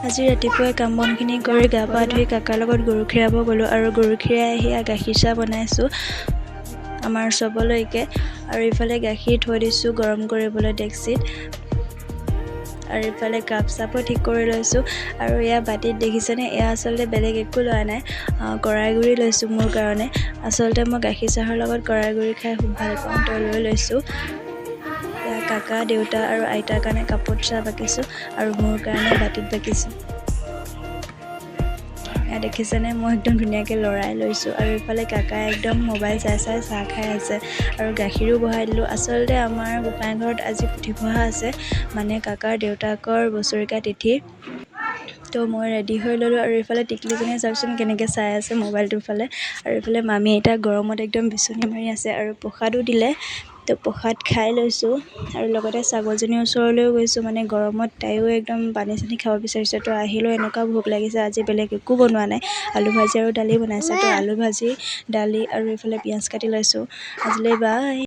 আজি ৰাতিপুৱাই কাম বনখিনি কৰি গা পা ধুই কাকাৰ লগত গৰু খীৰাব গ'লোঁ আৰু গৰু খীৰাই আহি গাখীৰ চাহ বনাইছোঁ আমাৰ চবলৈকে। আৰু ইফালে গাখীৰ থৈ দিছোঁ গৰম কৰিবলৈ ডেক্সিত। আৰু ইফালে কাপ চাপো ঠিক কৰি লৈছোঁ। আৰু এয়া বাতিত দেখিছেনে, এয়া আচলতে বেলেগ একো লোৱা নাই, কৰাই গুড়ি লৈছোঁ মোৰ কাৰণে। আচলতে মই গাখীৰ চাহৰ লগত কৰাই গুড়ি খাই খুব ভাল পাওঁ, তো লৈ লৈছোঁ। কাকা, দেউতা আৰু আইতাৰ কাৰণে কাপত চাহ বাকিছোঁ আৰু মোৰ কাৰণে বাতিত বাকিছোঁ। দেখিছেনে, মই একদম ধুনীয়াকৈ লৰাই লৈছোঁ। আৰু ইফালে কাকাই একদম মোবাইল চাই চাই চাহ খাই আছে আৰু গাখীৰো বহাই দিলোঁ। আচলতে আমাৰ গোসাঁই ঘৰত আজি পুথি পঢ়া আছে, মানে কাকাৰ দেউতাকৰ বছৰেকীয়া তিথি। তো মই ৰেডি হৈ ল'লোঁ আৰু ইফালে টিকলিজনীয়ে চাওকচোন কেনেকৈ চাই আছে মোবাইলটোৰ ফালে। আৰু ইফালে মামী আইতা গৰমত একদম বিচনী মাৰি আছে আৰু প্ৰসাদো দিলে, তো প্ৰসাদ খাই লৈছোঁ। আৰু লগতে ছাগলজনীৰ ওচৰলৈও গৈছোঁ, মানে গৰমত তাইও একদম পানী চানী খাব বিচাৰিছে। তো আহিলেও এনেকুৱা ভোক লাগিছে, আজি বেলেগ একো বনোৱা নাই, আলু ভাজি আৰু দালি বনাইছে। তো আলু ভাজি, দালি আৰু ইফালে পিঁয়াজ কাটি লৈছোঁ। আজিলৈ বাই।